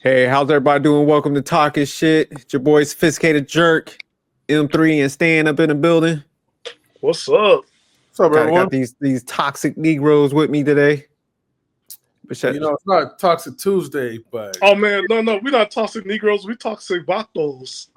Hey, how's everybody doing? Welcome to Talking Shit. It's your boy Sophisticated Jerk, M3 and Stan up in the building. What's up? What's up, everyone? Got these toxic Negroes with me today. Well, it's not Toxic Tuesday, but oh man, no, we're not toxic Negroes. We toxic vatos.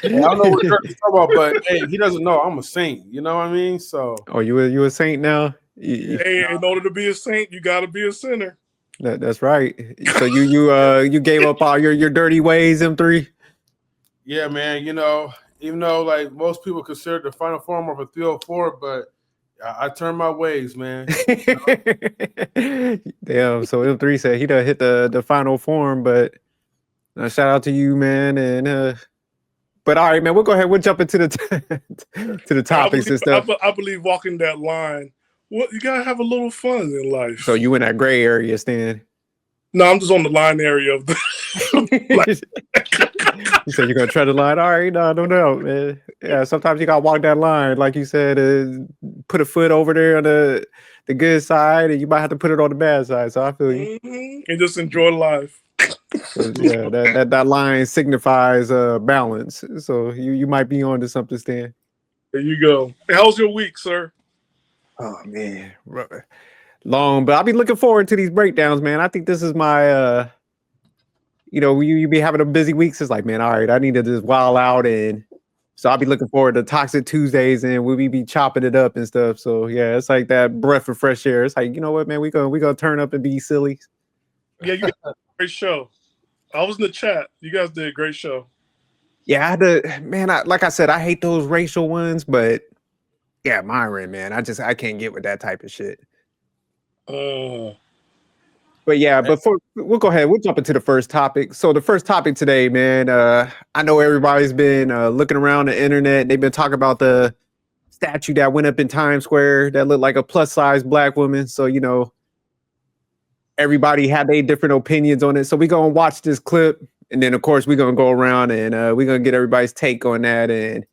I don't know what Jerk is talking about, but hey, he doesn't know I'm a saint. You know what I mean? So, oh, you a saint now? Hey, in order to be a saint, you got to be a sinner. That's right. So you gave up all your dirty ways, M3. Yeah, man. Even though like most people consider the final form of a 304, but I turned my ways, man. Damn. So M3 said he done hit the final form, but shout out to you, man. And but all right, man, we'll go ahead. We'll jump into the to the topics and stuff. I believe walking that line. What you gotta have a little fun in life. So you in that gray area, Stan? No, I'm just on the line area of the. You said you're gonna try the line. All right, no doubt, man. Yeah, sometimes you gotta walk that line, like you said. Put a foot over there on the good side, and you might have to put it on the bad side. So I feel you. And just enjoy life. So, yeah, that line signifies balance. So you might be on to something, Stan. There you go. How's your week, sir? Oh man, long, but I'll be looking forward to these breakdowns, man. I think this is my you be having a busy weeks. It's like, man, all right, I need to just wild out, and so I'll be looking forward to Toxic Tuesdays, and we'll be chopping it up and stuff. So yeah, it's like that breath of fresh air. It's like, you know what, man, we gonna turn up and be silly. Yeah, you got a great show. I was in the chat. You guys did a great show. Yeah, I had to, man. Like I said, I hate those racial ones, but yeah, Myron, man, I can't get with that type of shit. But yeah, we'll go ahead. We'll jump into the first topic. So the first topic today, man, I know everybody's been looking around the internet. They've been talking about the statue that went up in Times Square that looked like a plus-size black woman. So, everybody had their different opinions on it. So we're going to watch this clip. And then, of course, we're going to go around and we're going to get everybody's take on that. And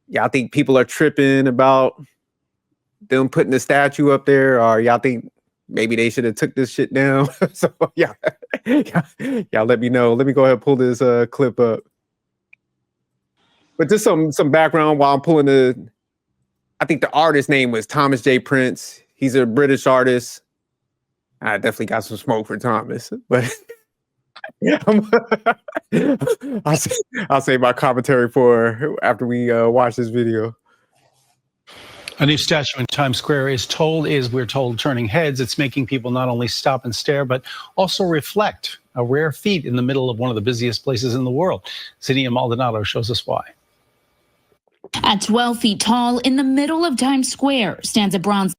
y'all think people are tripping about them putting the statue up there, or y'all think maybe they should have took this shit down? So yeah, y'all let me know. Let me go ahead and pull this clip up. But just some background while I'm pulling I think the artist name was Thomas J. Prince. He's a British artist. I definitely got some smoke for Thomas, but I'll save my commentary for after we watch this video. A new statue in Times Square we're told, turning heads. It's making people not only stop and stare, but also reflect. A rare feat in the middle of one of the busiest places in the world. Zinnia Maldonado shows us why. At 12 feet tall, in the middle of Times Square, stands a bronze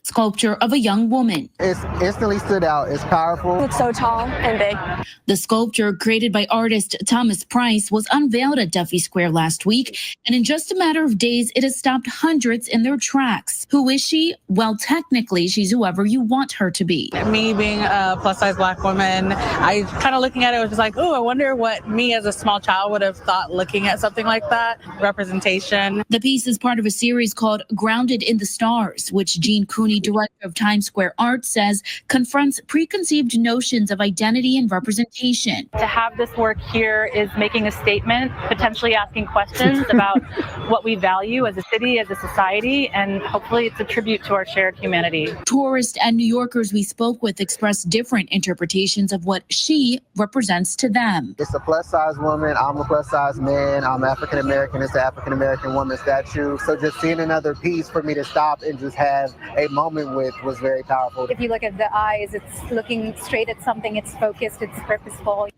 sculpture of a young woman. It's instantly stood out. It's powerful. It's so tall and big. The sculpture, created by artist Thomas Price, was unveiled at Duffy Square last week, and in just a matter of days, it has stopped hundreds in their tracks. Who is she? Well, technically, she's whoever you want her to be. Me being a plus-size black woman, I kind of looking at it was just like, oh, I wonder what me as a small child would have thought looking at something like that. Representation. The piece is part of a series called Grounded in the Stars, which Gene Cooney, director of Times Square Art, says confronts preconceived notions of identity and representation. To have this work here is making a statement, potentially asking questions about what we value as a city, as a society, and hopefully it's a tribute to our shared humanity. Tourists and New Yorkers we spoke with expressed different interpretations of what she represents to them. It's a plus-size woman. I'm a plus-size man. I'm African-American. It's an African-American woman statue. So just seeing another piece for me to stop and just have a moment with was very powerful. If you look at the eyes, it's looking straight at something. It's focused. It's purposeful.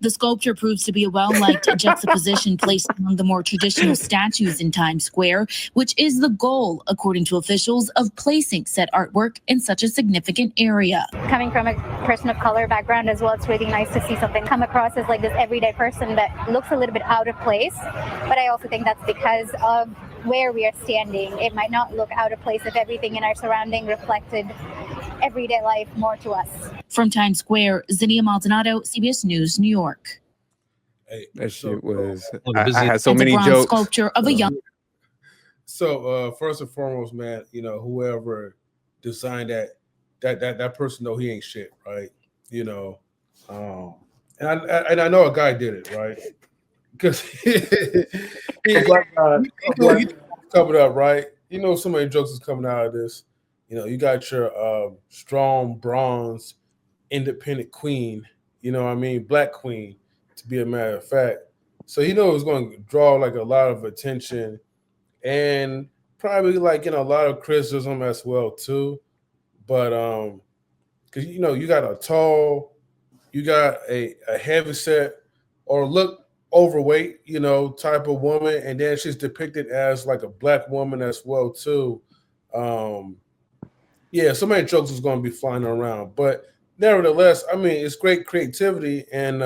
The sculpture proves to be a well-liked juxtaposition placed among the more traditional statues in Times Square, which is the goal, according to officials, of placing said artwork in such a significant area. Coming from a person of color background as well, it's really nice to see something come across as like this everyday person that looks a little bit out of place. But I also think that's because of where we are standing. It might not look out of place if everything in our surrounding reflected everyday life more to us. From Times Square, Zinnia Maldonado, CBS News, New York. Hey, that shit was. I had so many bronze jokes. Sculpture of a young. So first and foremost, man, whoever designed that that person know he ain't shit, right? You know, and I know a guy did it, right? Because he covered up, right? You know, so many jokes is coming out of this. You know, you got your strong, bronze, independent queen. You know what I mean? Black queen, to be a matter of fact. So he knew it was going to draw like a lot of attention and probably like, you know, a lot of criticism as well too. But because you know, you got a tall, you got a heavy set or look overweight, you know, type of woman, and then she's depicted as like a black woman as well too. Yeah, so many jokes is going to be flying around, but nevertheless, I mean, it's great creativity and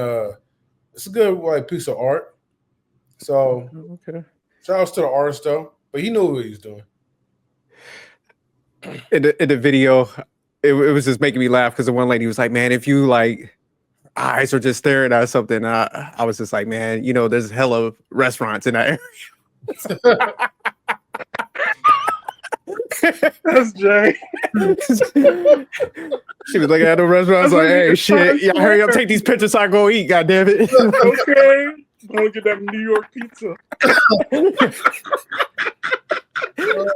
it's a good like piece of art. So, Okay. shout outs to the artist though, but he knew what he was doing. In the video, it was just making me laugh because the one lady was like, "Man, if you like eyes are just staring at something," I was just like, "Man, you know, there's hella restaurants in that area." That's Jay. She was looking at the restaurants like, "Hey, shit, y'all hurry up, take these pictures so I go eat, goddamn it." Okay. Don't get that New York pizza.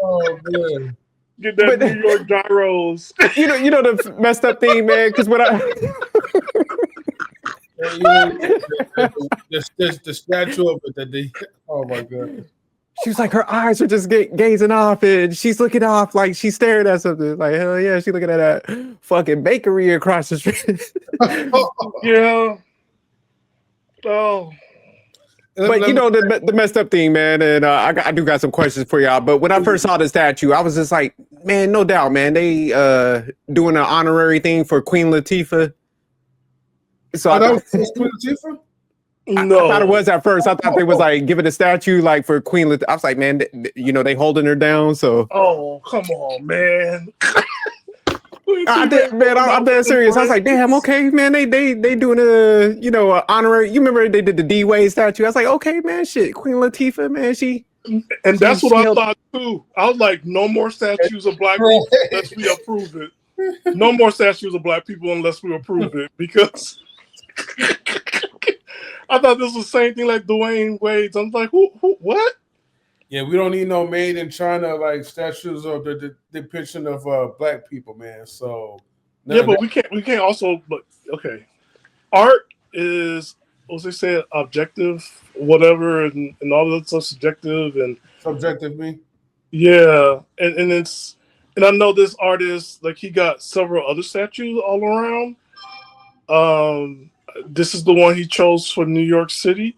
Oh man. Get that New York gyros. You know the messed up thing, man, because when the statue of it that they, oh my god. she was like, her eyes are just gazing off and she's looking off like she's staring at something. Like, hell yeah, she's looking at that fucking bakery across the street. Yeah. Oh. But you know the messed up thing, man, and I do got some questions for y'all. But when I first saw the statue, I was just like, man, no doubt, man, they doing an honorary thing for Queen Latifah. So I thought, Queen Latifah? No, I thought it was at first. I thought they was like giving a statue like for Queen Latifah. I was like, man, you know, they holding her down. So oh, come on, man. I'm dead serious. I was like, damn, okay, man. They doing a, you know, a honorary. You remember they did the D Wade statue? I was like, okay, man, shit, Queen Latifah, man, she. And that's what I thought too. I was like, no more statues of black people unless we approve it. No more statues of black people unless we approve it, because I thought this was the same thing like Dwayne Wade's. I'm like, who, what? Yeah, we don't need no made in China like statues of the depiction of black people, man. So yeah, but we can't also. But okay, art is, what's they say, objective, whatever, and all of that's subjective and subjective. Me. Yeah, and it's, and I know this artist, like, he got several other statues all around. This is the one he chose for New York City.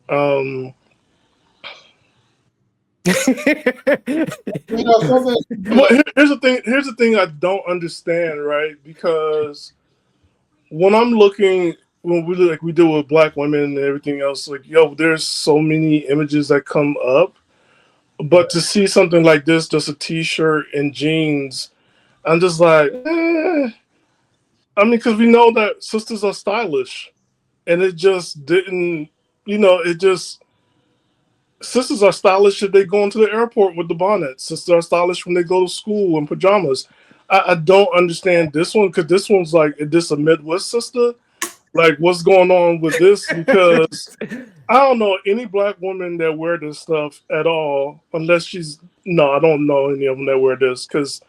Well, here's the thing I don't understand, right? Because when I'm looking, when we deal with black women and everything else, like, yo, there's so many images that come up, but to see something like this, just a t-shirt and jeans, I'm just like, I mean, because we know that sisters are stylish, and it just didn't, you know, it just. Sisters are stylish if they go into the airport with the bonnet. Sisters are stylish when they go to school in pajamas. I don't understand this one, because this one's like, is this a Midwest sister? Like, what's going on with this? Because I don't know any black woman that wear this stuff at all, unless she's, no, I don't know any of them that wear this. Because,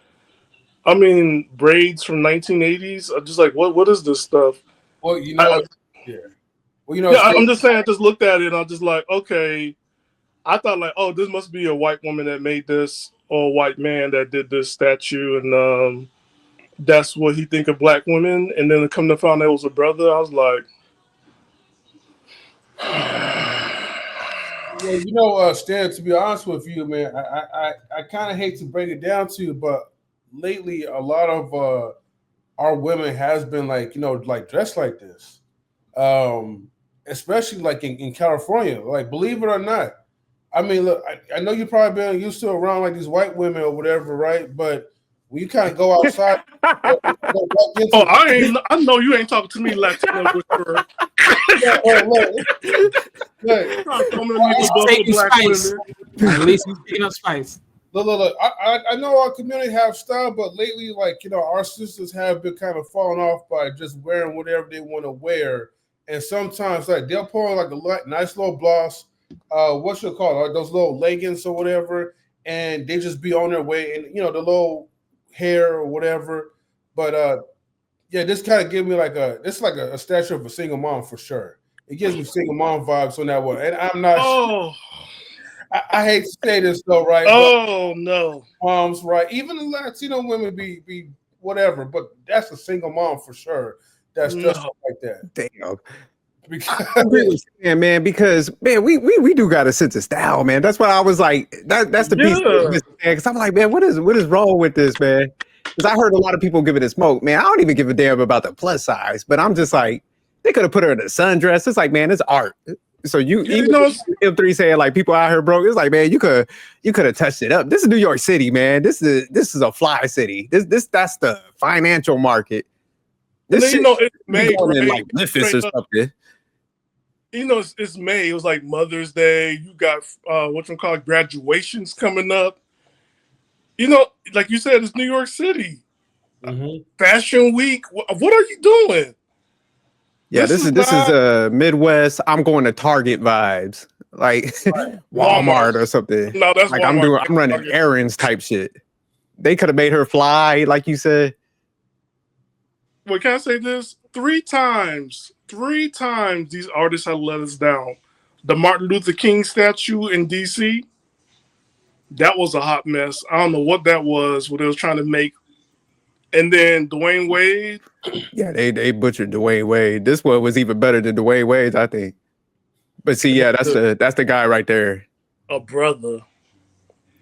I mean, braids from 1980s, I'm just like, what is this stuff? Well, you know, yeah. Well, you know, yeah, I'm just saying, I just looked at it and I'm just like, okay. I thought like, oh, this must be a white woman that made this, or a white man that did this statue, and that's what he think of black women. And then to come to find out it was a brother, I was like, yeah, you know, Stan, to be honest with you, man, I kind of hate to break it down to you, but lately a lot of our women has been like, you know, like dressed like this, especially like in California. Like, believe it or not. I mean, look, I know you've probably been used to around like these white women or whatever, right? But when you kind of go outside, I know you ain't talking to me Latino whisperer. At least he's picking up spice. Look. I know our community have style, but lately, like, our sisters have been kind of falling off by just wearing whatever they want to wear. And sometimes, like, they'll put on like a nice little blouse, what you call it, like those little leggings or whatever, and they just be on their way, and the little hair or whatever. But yeah, this kind of gives me like a statue of a single mom for sure. It gives me single mom vibes on that one, and I'm not. Oh. I hate to say this though, right? Oh no, moms, right? Even the Latino women be whatever, but that's a single mom for sure. That's just like that. Damn. Because man, because we do got a sense of style, man. That's what I was like. That's the piece. Because I'm like, man, what is wrong with this, man? Because I heard a lot of people giving it smoke, man. I don't even give a damn about the plus size, but I'm just like, they could have put her in a sundress. It's like, man, it's art. So M3 saying like people out here broke. It's like, man, you could have touched it up. This is New York City, man. This is a fly city. That's the financial market. This then, it's May, in like Memphis or something. It's May. It was like Mother's Day. You got graduations coming up. Like you said, it's New York City. Mm-hmm. Fashion Week. What are you doing? Yeah, this is Midwest. I'm going to Target vibes, like Walmart or something. No, that's like Walmart. I'm running errands type shit. They could have made her fly, like you said. Wait, can I say this? 3 times these artists have let us down. The Martin Luther King statue in DC, that was a hot mess. I don't know what that was, what they was trying to make. And then Dwayne Wade. Yeah, they butchered Dwayne Wade. This one was even better than Dwayne Wade's, I think. But see, yeah, that's the guy right there. A brother.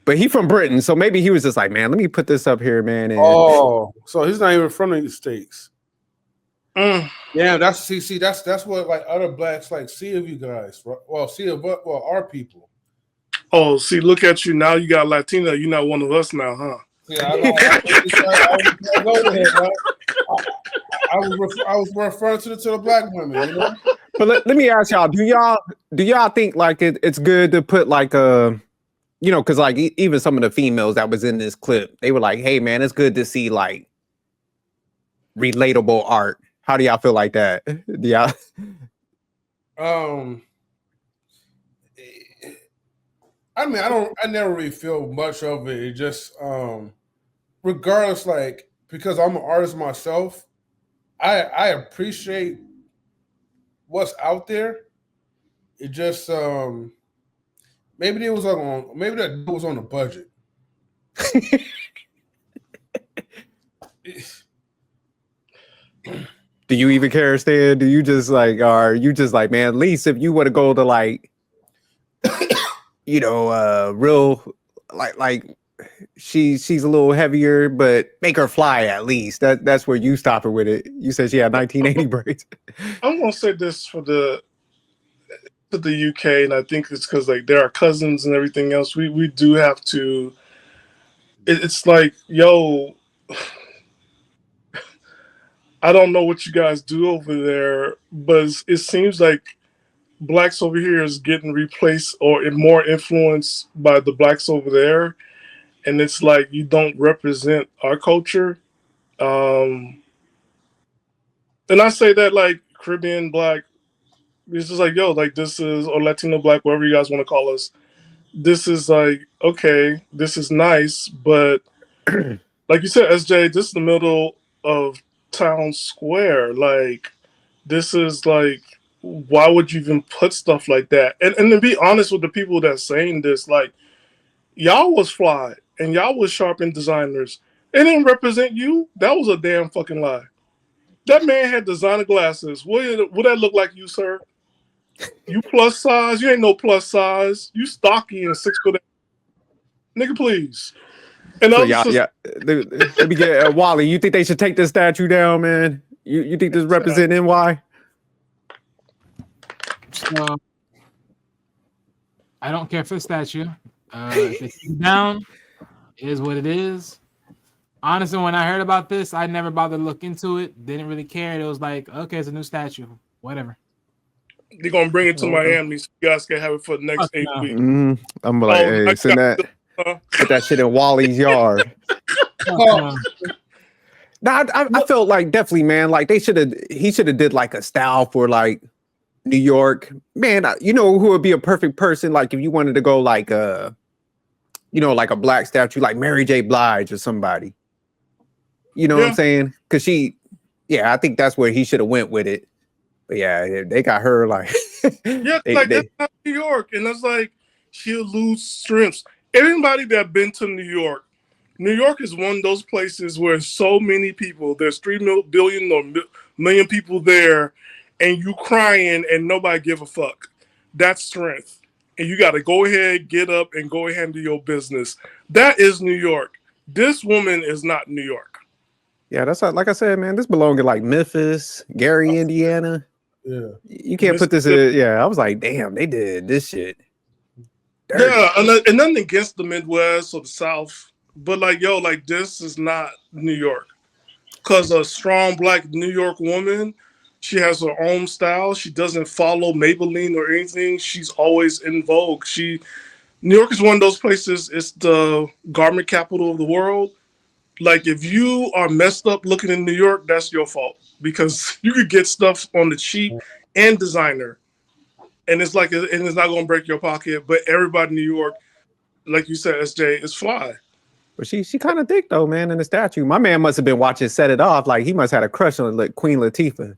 But he from Britain, so maybe he was just like, man, let me put this up here, man. And so he's not even from the States. Yeah, that's what like other blacks like see of you guys. Well, our people. Oh, see, look at you now. You got Latina. You're not one of us now, huh? Yeah, I was referring to the black women, But let me ask y'all: Do y'all think like it's good to put like because like even some of the females that was in this clip, they were like, "Hey, man, it's good to see like relatable art." How do y'all feel like that? Do y'all? I mean, I never really feel much of it. It just regardless, like, because I'm an artist myself, I appreciate what's out there. It just maybe that was on the budget. Do you even care, Stan? Do you just like, are you just like, man, at least if you want to go to like, real like she's a little heavier, but make her fly at least. That's where you stop her with it. You said she had 1980 braids. I'm gonna say this for the UK, and I think it's because like they're our cousins and everything else. We do have to. It's like, yo, I don't know what you guys do over there, but it seems like blacks over here is getting replaced or more influenced by the blacks over there. And it's like you don't represent our culture. And I say that like Caribbean black, it's just like, yo, like this is, or Latino black, whatever you guys want to call us. This is like, okay, this is nice, but like you said, SJ, this is the middle of town square. Like, this is like, why would you even put stuff like that? And to be honest with the people that's saying this, like, y'all was fly and y'all was sharp and designers. It didn't represent you. That was a damn fucking lie. That man had designer glasses. Would that look like you, sir? You plus size? You ain't no plus size. You stocky and 6 foot. Nigga, please. And so let me get Wally. You think they should take this statue down, man? You think this represent NY? I don't care for the statue. If it's down, it is what it is. Honestly, when I heard about this, I never bothered to look into it. Didn't really care. It was like, okay, it's a new statue. Whatever. They're gonna bring it to Miami so you guys can have it for the next 8 weeks. I'm like, hey, send that. Put that shit in Wally's yard. No, I felt like definitely, man. Like he should have did like a style for like New York, man. You know who would be a perfect person? Like if you wanted to go like like a black statue, like Mary J. Blige or somebody. You know what I'm saying? Because I think that's where he should have went with it. But yeah, they got her like. That's not New York, and that's like she'll lose strengths. Everybody that been to New York is one of those places where so many people. There's 3 billion or million people there, and you crying and nobody give a fuck. That's strength, and you got to go ahead, get up, and go ahead and do your business. That is New York. This woman is not New York. Yeah, that's like I said, man. This belonged in like Memphis, Gary, Indiana. Yeah, you can't put this in. Yeah, I was like, damn, they did this shit. Dirty. Yeah, and nothing against the Midwest or the South, but like, this is not New York. Because a strong black New York woman, she has her own style. She doesn't follow Maybelline or anything. She's always in vogue. New York is one of those places. It's the garment capital of the world. Like, if you are messed up looking in New York, that's your fault because you could get stuff on the cheap and designer, and it's not going to break your pocket. But everybody in New York, like you said, SJ, is fly. But she kind of thick though, man. In the statue, my man must have been watching Set It Off. Like he must have had a crush on Queen Latifah.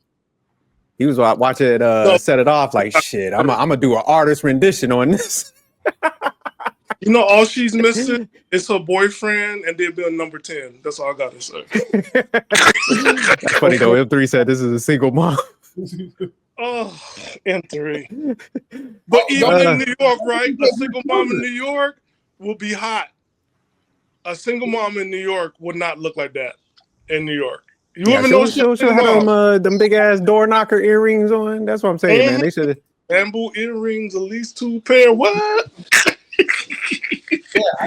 He was watching Set It Off. Like shit, I'm gonna do an artist rendition on this. You know, all she's missing is her boyfriend, and they'll be on number 10. That's all I got to say. That's funny though. M3 said this is a single mom. Oh, M3. But even in New York, right? A single mom in New York will be hot. A single mom in New York would not look like that in New York. You even know she'll have them big ass door knocker earrings on. That's what I'm saying, man. They should have bamboo earrings, at least 2 pair. What?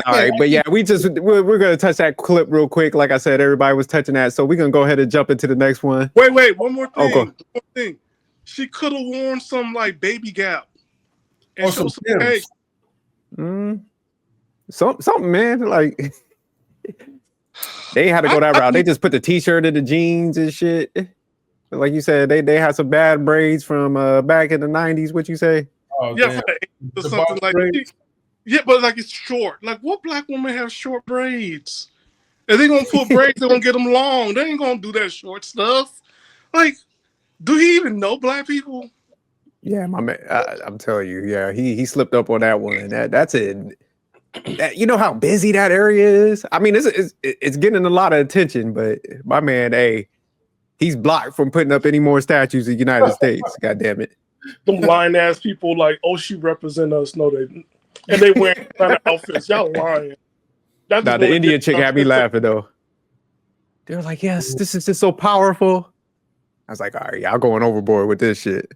All right, but yeah, we're gonna touch that clip real quick. Like I said, everybody was touching that, so we're gonna go ahead and jump into the next one. Wait, one more thing. One more thing. She could have worn some like Baby Gap and show some cake. Something, man. Like they had to go that route. They just put the t-shirt in the jeans and shit. Like you said, they had some bad braids from back in the 90s. What you say? Oh, yeah, something like that. Yeah, but like it's short. Like what black woman have short braids? If they gonna put braids, they're gonna get them long. They ain't gonna do that short stuff. Like, do he even know black people? Yeah, my man. I'm telling you, yeah, he slipped up on that one. That's it. You know how busy that area is. I mean, it's getting a lot of attention, but my man, he's blocked from putting up any more statues in the United States. God damn it. Them lying ass people like, oh, she represent us. No, they didn't. And they wearing kind of outfits. Y'all lying. Nah, the Indian chick had me laughing though. They were like, yes, this is just so powerful. I was like, all right, y'all going overboard with this shit.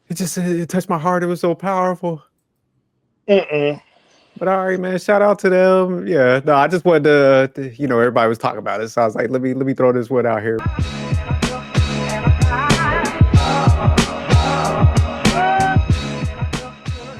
It touched my heart. It was so powerful. But all right, man, shout out to them. Yeah, no, I just wanted to everybody was talking about it. So I was like, let me throw this one out here.